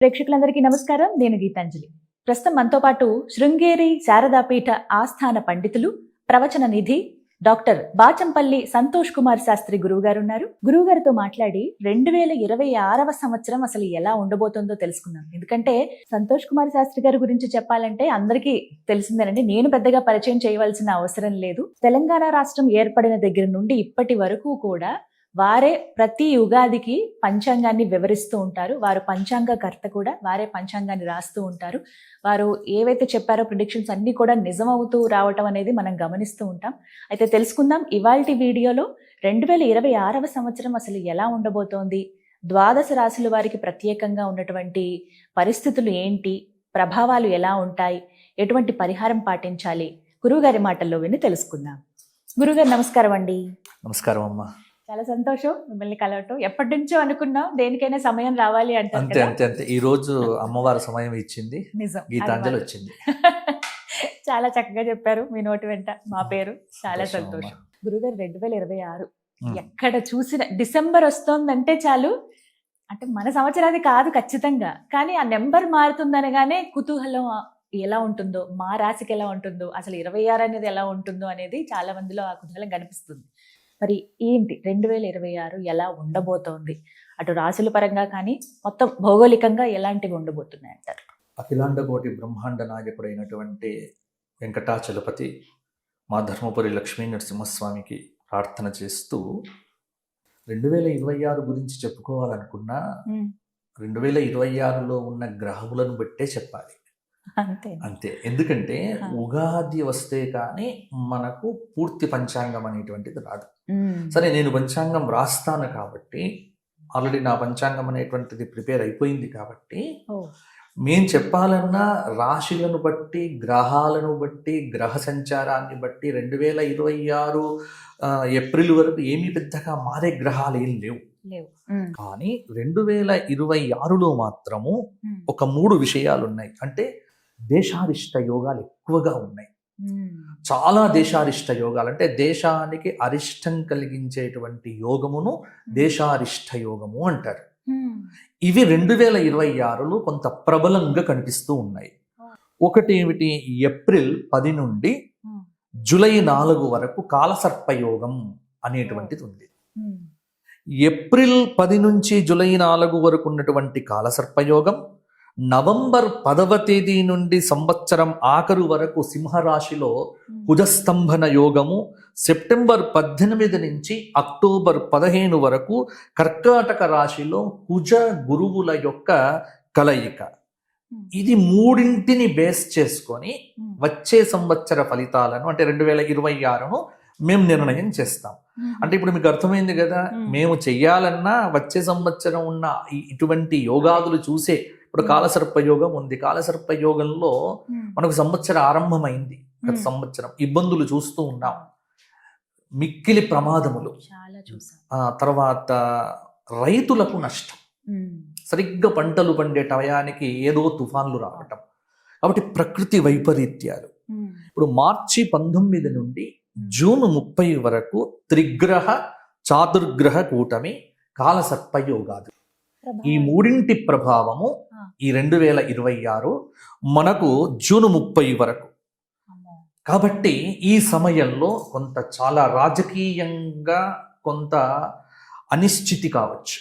ప్రేక్షకులందరికీ నమస్కారం. నేను గీతాంజలి. ప్రస్తుతం మనతో పాటు శృంగేరి శారదాపీఠ ఆస్థాన పండితులు, ప్రవచన నిధి డాక్టర్ బాచంపల్లి సంతోష్ కుమార్ శాస్త్రి గురువు గారు ఉన్నారు. గురువు గారితో మాట్లాడి 2026వ సంవత్సరం అసలు ఎలా ఉండబోతుందో తెలుసుకుందాం. ఎందుకంటే సంతోష్ కుమార్ శాస్త్రి గారి గురించి చెప్పాలంటే అందరికీ తెలిసిందేనండి. నేను పెద్దగా పరిచయం చేయవలసిన అవసరం లేదు. తెలంగాణ రాష్ట్రం ఏర్పడిన దగ్గర నుండి ఇప్పటి వరకు కూడా వారే ప్రతి యుగాదికి పంచాంగాన్ని వివరిస్తూ ఉంటారు. వారు పంచాంగకర్త కూడా, వారే పంచాంగాన్ని రాస్తూ ఉంటారు. వారు ఏవైతే చెప్పారో ప్రిడిక్షన్స్ అన్ని కూడా నిజమవుతూ రావటం అనేది మనం గమనిస్తూ ఉంటాం. అయితే తెలుసుకుందాం ఇవాల్టి వీడియోలో 2026వ సంవత్సరం అసలు ఎలా ఉండబోతోంది, ద్వాదశ రాశుల వారికి ప్రత్యేకంగా ఉన్నటువంటి పరిస్థితులు ఏంటి, ప్రభావాలు ఎలా ఉంటాయి, ఎటువంటి పరిహారం పాటించాలి, గురువుగారి మాటల్లో విని తెలుసుకుందాం. గురువుగారు నమస్కారం అండి. నమస్కారం అమ్మా. చాలా సంతోషం మిమ్మల్ని కలవటం. ఎప్పటి నుంచో అనుకున్నాం, దేనికైనా సమయం రావాలి అంటే. అంతే అంతే అంతే ఈ రోజు అమ్మవారి సమయం ఇచ్చింది, నిజం, గీతాంజలి వచ్చింది. చాలా చక్కగా చెప్పారు. మీ నోటి వెంట మా పేరు. చాలా సంతోషం. గురుగారు 2026 ఎక్కడ చూసిన డిసెంబర్ వస్తోందంటే చాలు, అంటే మన సంవత్సరాది కాదు ఖచ్చితంగా, కానీ ఆ నెంబర్ మారుతుందనగానే కుతూహలం ఎలా ఉంటుందో, మా రాశికి ఎలా ఉంటుందో, అసలు 26 అనేది ఎలా ఉంటుందో అనేది చాలా మందిలో ఆ కుతూహలం కనిపిస్తుంది. మరి ఏంటి 2026 ఎలా ఉండబోతోంది, అటు రాశుల పరంగా కానీ మొత్తం భౌగోళికంగా ఎలాంటివి ఉండబోతున్నాయి అంటారు? అఖిలాండ కోటి బ్రహ్మాండ నాయకుడైనటువంటి వెంకటాచలపతి మా ధర్మపురి లక్ష్మీ నరసింహస్వామికి ప్రార్థన చేస్తూ 2026 గురించి చెప్పుకోవాలనుకున్నా 2026లో ఉన్న గ్రహములను బట్టే చెప్పాలి. అంతే. ఎందుకంటే ఉగాది వస్తే కానీ మనకు పూర్తి పంచాంగం అనేటువంటిది రాదు. సరే, నేను పంచాంగం రాస్తాను కాబట్టి, ఆల్రెడీ నా పంచాంగం అనేటువంటిది ప్రిపేర్ అయిపోయింది కాబట్టి, మేము చెప్పాలన్నా రాశులను బట్టి, గ్రహాలను బట్టి, గ్రహ సంచారాన్ని బట్టి 2026 ఏప్రిల్ వరకు ఏమీ పెద్దగా మారే గ్రహాలు ఏం లేవు. కానీ 2026లో మాత్రము ఒక 3 విషయాలు ఉన్నాయి. అంటే దేశారిష్ట యోగాలు ఎక్కువగా ఉన్నాయి. చాలా దేశారిష్ట యోగాలు, అంటే దేశానికి అరిష్టం కలిగించేటువంటి యోగమును దేశారిష్ట యోగము అంటారు. ఇవి 2026లో కొంత ప్రబలంగా కనిపిస్తూ ఉన్నాయి. ఒకటి ఏమిటి, ఏప్రిల్ 10 నుండి జూలై 4 వరకు కాలసర్పయోగం అనేటువంటిది ఉంది. ఏప్రిల్ 10 నుంచి జూలై 4 వరకు ఉన్నటువంటి కాలసర్పయోగం, నవంబర్ 10వ తేదీ నుండి సంవత్సరం ఆఖరు వరకు సింహరాశిలో కుజస్తంభన యోగము, సెప్టెంబర్ 18 నుంచి అక్టోబర్ 15 వరకు కర్కాటక రాశిలో కుజ గురువుల యొక్క కలయిక. ఇది మూడింటిని బేస్ చేసుకొని వచ్చే సంవత్సర ఫలితాలను, అంటే 2026ను మేము నిర్ణయం చేస్తాం. అంటే ఇప్పుడు మీకు అర్థమైంది కదా, మేము చెయ్యాలన్నా వచ్చే సంవత్సరం ఉన్న ఇటువంటి యోగాదులు చూసే. ఇప్పుడు కాలసర్పయోగం ఉంది. కాలసర్పయోగంలో మనకు సంవత్సరం ఆరంభమైంది. గత సంవత్సరం ఇబ్బందులు చూస్తూ ఉన్నాం, మిక్కిలి ప్రమాదములు, తర్వాత రైతులకు నష్టం, సరిగ్గా పంటలు పండే టయానికి ఏదో తుఫాన్లు రావటం. కాబట్టి ప్రకృతి వైపరీత్యాలు. ఇప్పుడు మార్చి 19 నుండి జూన్ 30 వరకు త్రిగ్రహ చాతుర్గ్రహ కూటమి కాలసర్పయోగాలు. ఈ మూడింటి ప్రభావము ఈ 2026 మనకు జూన్ 30 వరకు. కాబట్టి ఈ సమయంలో కొంత చాలా రాజకీయంగా కొంత అనిశ్చితి కావచ్చు.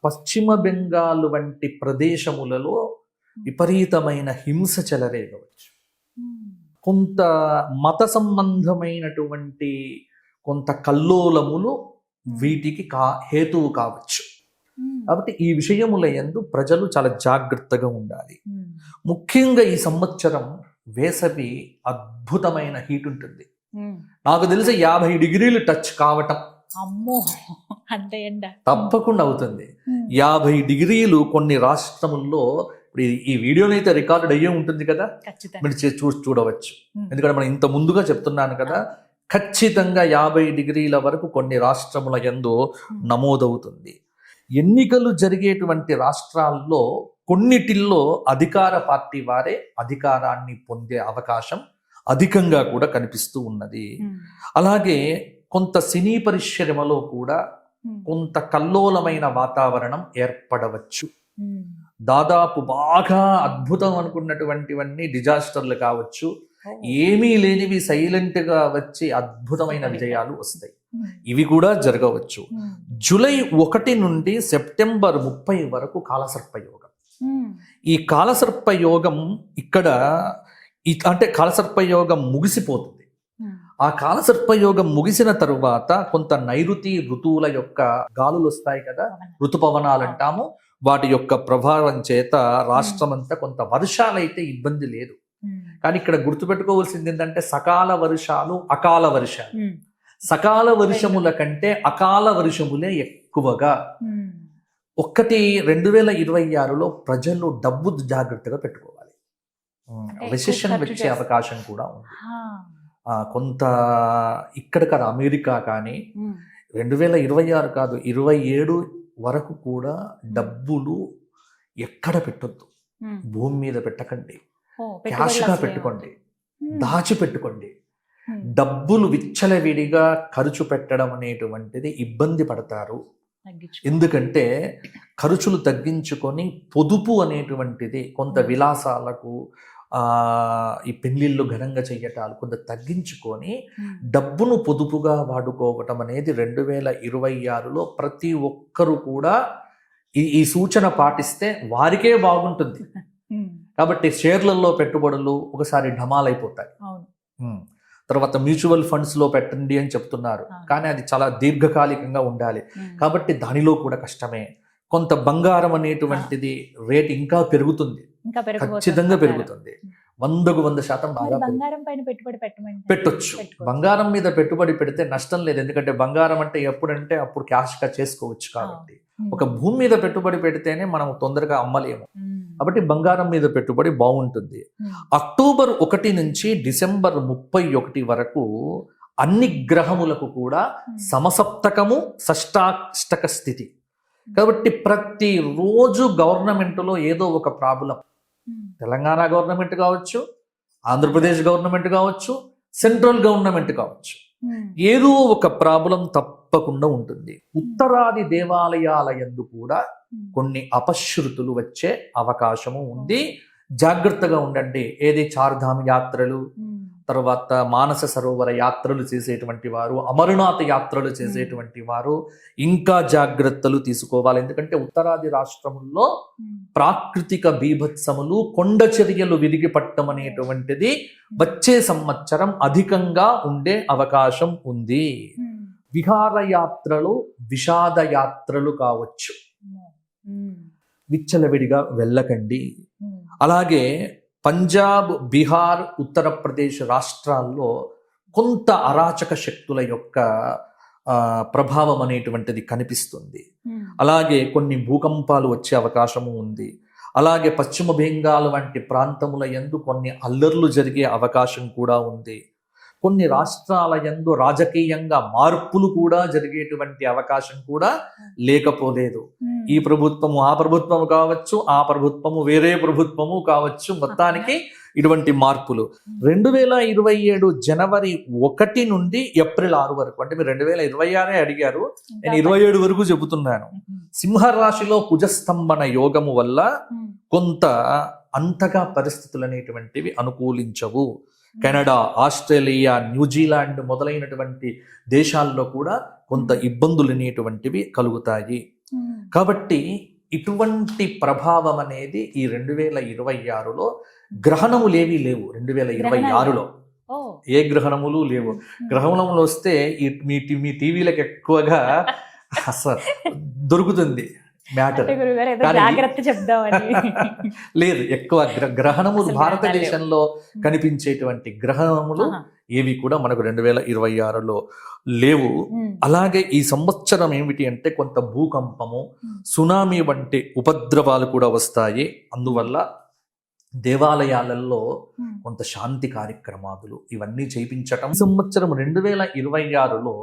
పశ్చిమ బెంగాల్ వంటి ప్రదేశములలో విపరీతమైన హింస చెలరేగవచ్చు. కొంత మత సంబంధమైనటువంటి కొంత కల్లోలములు వీటికి హేతువు కావచ్చు. కాబట్టి ఈ విషయముల యందు ప్రజలు చాలా జాగ్రత్తగా ఉండాలి. ముఖ్యంగా ఈ సంవత్సరం వేసవి అద్భుతమైన హీట్ ఉంటుంది. నాకు తెలిసి 50 డిగ్రీలు టచ్ కావటం తప్పకుండా అవుతుంది. 50 డిగ్రీలు కొన్ని రాష్ట్రముల్లో. ఇప్పుడు ఈ వీడియోలో అయితే రికార్డు అయ్యే ఉంటుంది కదా, మీరు చూడవచ్చు. ఎందుకంటే మనం ఇంత ముందుగా చెప్తున్నాను కదా, ఖచ్చితంగా 50 డిగ్రీల వరకు కొన్ని రాష్ట్రముల యందు నమోదవుతుంది. ఎన్నికలు జరిగేటువంటి రాష్ట్రాల్లో కొన్నిటిల్లో అధికార పార్టీ వారే అధికారాన్ని పొందే అవకాశం అధికంగా కూడా కనిపిస్తూ ఉన్నది. అలాగే కొంత సినీ పరిశ్రమలో కూడా కొంత కల్లోలమైన వాతావరణం ఏర్పడవచ్చు. దాదాపు బాగా అద్భుతం అనుకున్నటువంటివన్నీ డిజాస్టర్లు కావచ్చు, ఏమీ లేనివి సైలెంట్ గా వచ్చి అద్భుతమైన విజయాలు వస్తాయి. ఇవి కూడా జరగవచ్చు. జూలై 1 నుండి సెప్టెంబర్ 30 వరకు కాలసర్ప యోగం. ఈ కాలసర్ప యోగం ఇక్కడ అంటే కాలసర్ప యోగం ముగిసిపోతుంది. ఆ కాలసర్పయోగం ముగిసిన తరువాత కొంత నైరుతి ఋతువుల యొక్క గాలులు వస్తాయి కదా, ఋతుపవనాలు అంటాము. వాటి యొక్క ప్రభావం చేత రాష్ట్రమంతా కొంత వర్షాలైతే ఇబ్బంది లేదు. కానీ ఇక్కడ గుర్తుపెట్టుకోవాల్సింది ఏంటంటే సకాల వర్షాలు, అకాల వర్షాలు. సకాల వర్షముల కంటే అకాల వర్షములే ఎక్కువగా. 2026లో ప్రజలు డబ్బు జాగ్రత్తగా పెట్టుకోవాలి. రిసెషన్ వచ్చే అవకాశం కూడా ఉంది. కొంత ఇక్కడ కదా అమెరికా కానీ 2026 కాదు 27 వరకు కూడా డబ్బులు ఎక్కడ పెట్టొద్దు. భూమి మీద పెట్టకండి, క్యాష్గా పెట్టుకోండి, దాచిపెట్టుకోండి. డబ్బులు విచ్చలవిడిగా ఖర్చు పెట్టడం అనేటువంటిది ఇబ్బంది పడతారు. ఎందుకంటే ఖర్చులు తగ్గించుకొని పొదుపు అనేటువంటిది కొంత విలాసాలకు, ఈ పెళ్లిళ్ళు ఘనంగా చెయ్యటాలు కొంత తగ్గించుకొని డబ్బును పొదుపుగా వాడుకోవటం అనేది 2026లో ప్రతి ఒక్కరు కూడా ఈ సూచన పాటిస్తే వారికే బాగుంటుంది. కాబట్టి షేర్లలో పెట్టుబడులు ఒకసారి ఢమాలైపోతాయి. తర్వాత మ్యూచువల్ ఫండ్స్ లో పెట్టండి అని చెప్తున్నారు, కానీ అది చాలా దీర్ఘకాలికంగా ఉండాలి. కాబట్టి దానిలో కూడా కష్టమే. కొంత బంగారం అనేటువంటిది రేట్ ఇంకా పెరుగుతుంది, ఖచ్చితంగా పెరుగుతుంది. 100% బాగా పెట్టొచ్చు. బంగారం మీద పెట్టుబడి పెడితే నష్టం లేదు. ఎందుకంటే బంగారం అంటే ఎప్పుడంటే అప్పుడు క్యాష్గా చేసుకోవచ్చు. కాబట్టి ఒక భూమి మీద పెట్టుబడి పెడితేనే మనం తొందరగా అమ్మలేము. కాబట్టి బంగారం మీద పెట్టుబడి బాగుంటుంది. అక్టోబర్ 1 నుంచి డిసెంబర్ 31 వరకు అన్ని గ్రహములకు కూడా సమసప్తకము, షష్టాష్టక స్థితి. కాబట్టి ప్రతిరోజు గవర్నమెంట్లో ఏదో ఒక ప్రాబ్లం, తెలంగాణ గవర్నమెంట్ కావచ్చు, ఆంధ్రప్రదేశ్ గవర్నమెంట్ కావచ్చు, సెంట్రల్ గవర్నమెంట్ కావచ్చు, ఏదో ఒక ప్రాబ్లం తప్పకుండా ఉంటుంది. ఉత్తరాది దేవాలయాల యందు కూడా కొన్ని అపశృతులు వచ్చే అవకాశము ఉంది. జాగ్రత్తగా ఉండండి. ఏది చార్ధామ్ యాత్రలు, తర్వాత మానస సరోవర యాత్రలు చేసేటువంటి వారు, అమరనాథ్ యాత్రలు చేసేటువంటి వారు ఇంకా జాగ్రత్తలు తీసుకోవాలి. ఎందుకంటే ఉత్తరాది రాష్ట్రముల్లో ప్రాకృతిక బీభత్సములు, కొండ చర్యలు విరిగిపట్టం అనేటువంటిది వచ్చే సంవత్సరం అధికంగా ఉండే అవకాశం ఉంది. విహారయాత్రలు, విషాద యాత్రలు కావచ్చు, విచ్చలవిడిగా వెళ్ళకండి. అలాగే పంజాబ్, బీహార్, ఉత్తరప్రదేశ్ రాష్ట్రాల్లో కొంత అరాచక శక్తుల యొక్క ప్రభావం అనేటువంటిది కనిపిస్తుంది. అలాగే కొన్ని భూకంపాలు వచ్చే అవకాశము ఉంది. అలాగే పశ్చిమ బెంగాల్ వంటి ప్రాంతముల యందు కొన్ని అల్లర్లు జరిగే అవకాశం కూడా ఉంది. కొన్ని రాష్ట్రాల యందు రాజకీయంగా మార్పులు కూడా జరిగేటువంటి అవకాశం కూడా లేకపోలేదు. ఈ ప్రభుత్వము ఆ ప్రభుత్వము కావచ్చు, ఆ ప్రభుత్వము వేరే ప్రభుత్వము కావచ్చు, మొత్తానికి ఇటువంటి మార్పులు 2027 జనవరి 1 నుండి ఏప్రిల్ 6 వరకు. అంటే మీరు 2026 అడిగారు, నేను 27 వరకు చెబుతున్నాను. సింహరాశిలో కుజస్తంభన యోగము వల్ల కొంత అంతగా పరిస్థితులు అనేటువంటివి అనుకూలించవు. కెనడా, ఆస్ట్రేలియా, న్యూజిలాండ్ మొదలైనటువంటి దేశాల్లో కూడా కొంత ఇబ్బందులు అనేటువంటివి కలుగుతాయి. కాబట్టి ఇటువంటి ప్రభావం అనేది ఈ 2026లో గ్రహణములేవి లేవు. 2026లో ఏ గ్రహణములు లేవు. గ్రహణములు వస్తే మీ టీవీలకు ఎక్కువగా దొరుకుతుంది మ్యాటర్. లేదు, ఎక్కువ గ్రహణములు భారతదేశంలో కనిపించేటువంటి గ్రహణములు ఏవి కూడా మనకు 2026లో లేవు. అలాగే ఈ సంవత్సరం ఏమిటి అంటే కొంత భూకంపము, సునామీ వంటి ఉపద్రవాలు కూడా వస్తాయి. అందువల్ల దేవాలయాలలో కొంత శాంతి కార్యక్రమాలు ఇవన్నీ చేయించటం. ఈ సంవత్సరం 2026లో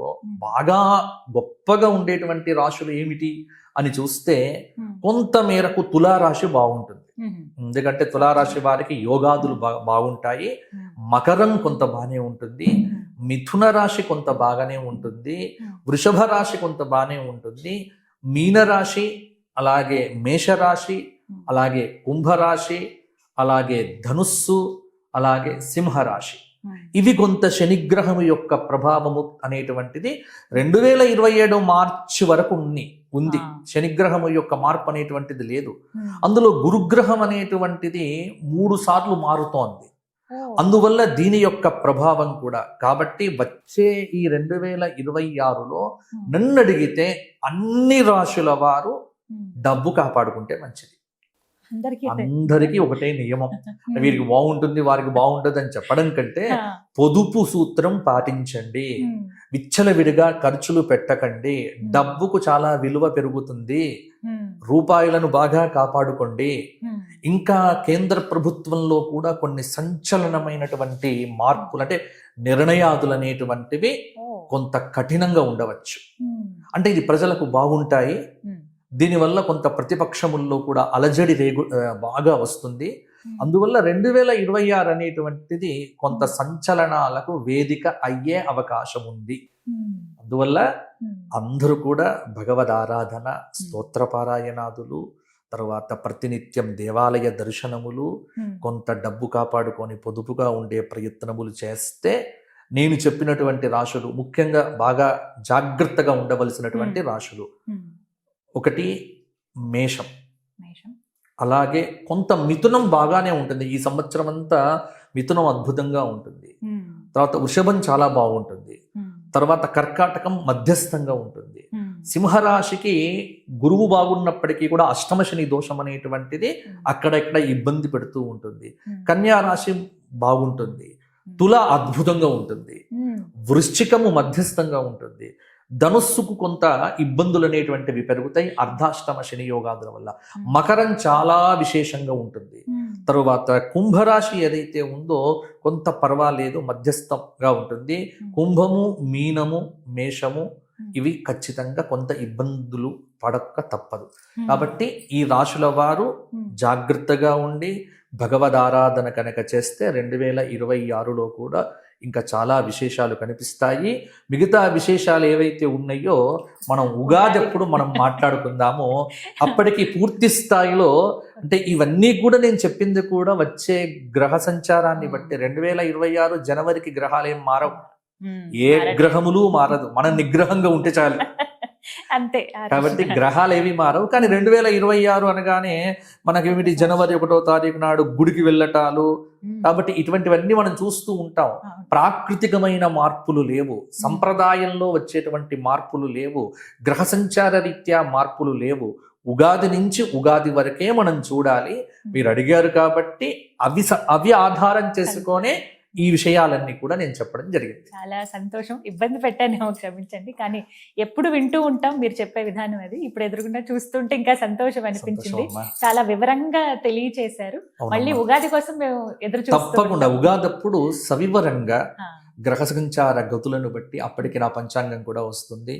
బాగా గొప్పగా ఉండేటువంటి రాశులు ఏమిటి అని చూస్తే కొంత మేరకు తులారాశి బాగుంటుంది. ఎందుకంటే తులారాశి వారికి యోగాదులు బాగుంటాయి. మకరం కొంత బాగానే ఉంటుంది, మిథున రాశి కొంత బాగానే ఉంటుంది, వృషభ రాశి కొంత బాగానే ఉంటుంది, మీనరాశి, అలాగే మేషరాశి, అలాగే కుంభరాశి, అలాగే ధనుస్సు, అలాగే సింహరాశి. ఇవి కొంత శనిగ్రహము యొక్క ప్రభావము అనేటువంటిది 2027 మార్చి వరకు ఉంది. శనిగ్రహము యొక్క మార్పు అనేటువంటిది లేదు. అందులో గురుగ్రహం అనేటువంటిది 3 సార్లు మారుతోంది. అందువల్ల దీని యొక్క ప్రభావం కూడా. కాబట్టి వచ్చే ఈ 2026లో నన్ను అడిగితే అన్ని రాశుల వారు డబ్బు కాపాడుకుంటే మంచిది. అందరికీ ఒకటే నియమం. వీరికి బాగుంటుంది వారికి బాగుంటుంది అని చెప్పడం కంటే పొదుపు సూత్రం పాటించండి, విచ్చలవిడిగా ఖర్చులు పెట్టకండి, డబ్బుకు చాలా విలువ పెరుగుతుంది, రూపాయలను బాగా కాపాడుకోండి. ఇంకా కేంద్ర ప్రభుత్వంలో కూడా కొన్ని సంచలనమైనటువంటి మార్పులు అంటే నిర్ణయాదులు అనేటువంటివి కొంత కఠినంగా ఉండవచ్చు. అంటే ఇది ప్రజలకు బాగుంటాయి, దీనివల్ల కొంత ప్రతిపక్షముల్లో కూడా అలజడి బాగా వస్తుంది. అందువల్ల 2026 అనేటువంటిది కొంత సంచలనాలకు వేదిక అయ్యే అవకాశం ఉంది. అందువల్ల అందరూ కూడా భగవద్ ఆరాధన, స్తోత్రపారాయణాదులు, తర్వాత ప్రతినిత్యం దేవాలయ దర్శనములు, కొంత డబ్బు కాపాడుకొని పొదుపుగా ఉండే ప్రయత్నములు చేస్తే నేను చెప్పినటువంటి రాశులు, ముఖ్యంగా బాగా జాగ్రత్తగా ఉండవలసినటువంటి రాశులు, ఒకటి మేషం, అలాగే కొంత మిథునం బాగానే ఉంటుంది. ఈ సంవత్సరం అంతా మిథునం అద్భుతంగా ఉంటుంది. తర్వాత వృషభం చాలా బాగుంటుంది. తర్వాత కర్కాటకం మధ్యస్థంగా ఉంటుంది. సింహరాశికి గురువు బాగున్నప్పటికీ కూడా అష్టమ శని దోషం అనేటువంటిది అక్కడెక్కడ ఇబ్బంది పెడుతూ ఉంటుంది. కన్యా రాశి బాగుంటుంది. తుల అద్భుతంగా ఉంటుంది. వృశ్చికము మధ్యస్థంగా ఉంటుంది. ధనుస్సుకు కొంత ఇబ్బందులు అనేటువంటివి పెరుగుతాయి అర్ధాష్టమ శని యోగాదుల వల్ల. మకరం చాలా విశేషంగా ఉంటుంది. తరువాత కుంభరాశి ఏదైతే ఉందో కొంత పర్వాలేదు, మధ్యస్థంగా ఉంటుంది. కుంభము, మీనము, మేషము ఇవి ఖచ్చితంగా కొంత ఇబ్బందులు పడక తప్పదు. కాబట్టి ఈ రాశుల వారు జాగ్రత్తగా ఉండి భగవద్ ఆరాధన కనుక చేస్తే 2026లో కూడా ఇంకా చాలా విశేషాలు కనిపిస్తాయి. మిగతా విశేషాలు ఏవైతే ఉన్నాయో మనం ఉగాది అప్పుడు మనం మాట్లాడుకుందాము. అప్పటికి పూర్తి స్థాయిలో అంటే ఇవన్నీ కూడా నేను చెప్పింది కూడా వచ్చే గ్రహ సంచారాన్ని బట్టి 2026 జనవరికి గ్రహాలు ఏం మారవు, ఏ గ్రహములు మారదు, మనం నిగ్రహంగా ఉంటే చాలు. అంతే. కాబట్టి గ్రహాలు ఏవి మారవు. కానీ 2026 అనగానే మనకేమిటి జనవరి 1వ తారీఖు నాడు గుడికి వెళ్ళటాలు, కాబట్టి ఇటువంటివన్నీ మనం చూస్తూ ఉంటాం. ప్రాకృతికమైన మార్పులు లేవు, సంప్రదాయంలో వచ్చేటువంటి మార్పులు లేవు, గ్రహ సంచార రీత్యా మార్పులు లేవు. ఉగాది నుంచి ఉగాది వరకే మనం చూడాలి. మీరు అడిగారు కాబట్టి అవి ఆధారం చేసుకొనే ఈ విషయాలన్నీ కూడా నేను చెప్పడం జరిగింది. చాలా సంతోషం. ఇబ్బంది పెట్టానేమో, క్షమించండి. కానీ ఎప్పుడు వింటూ ఉంటాం మీరు చెప్పే విధానం అది. ఇప్పుడు ఎదురుగుండా చూస్తుంటే ఇంకా సంతోషం అనిపించింది. చాలా వివరంగా తెలియచేశారు. మళ్ళీ ఉగాది కోసం మేము ఎదురు చూస్తాం. తప్పకుండా ఉగాది అప్పుడు సవివరంగా గ్రహ సంచార గతులను బట్టి అప్పటికి నా పంచాంగం కూడా వస్తుంది.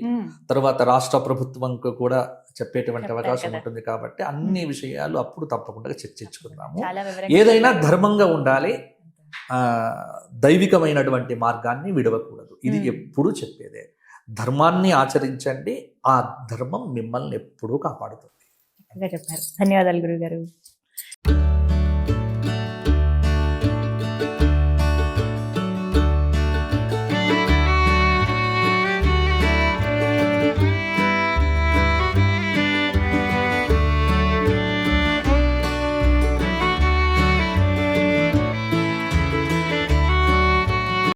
తర్వాత రాష్ట్ర ప్రభుత్వం కూడా చెప్పేటువంటి అవకాశం ఉంటుంది. కాబట్టి అన్ని విషయాలు అప్పుడు తప్పకుండా చర్చించుకుందాము. ఏదైనా ధర్మంగా ఉండాలి, దైవికమైనటువంటి మార్గాన్ని విడవకూడదు. ఇది ఎప్పుడూ చెప్పేదే. ధర్మాన్ని ఆచరించండి, ఆ ధర్మం మిమ్మల్ని ఎప్పుడూ కాపాడుతుంది. చెప్పారు. ధన్యవాదాలు గురుగారు.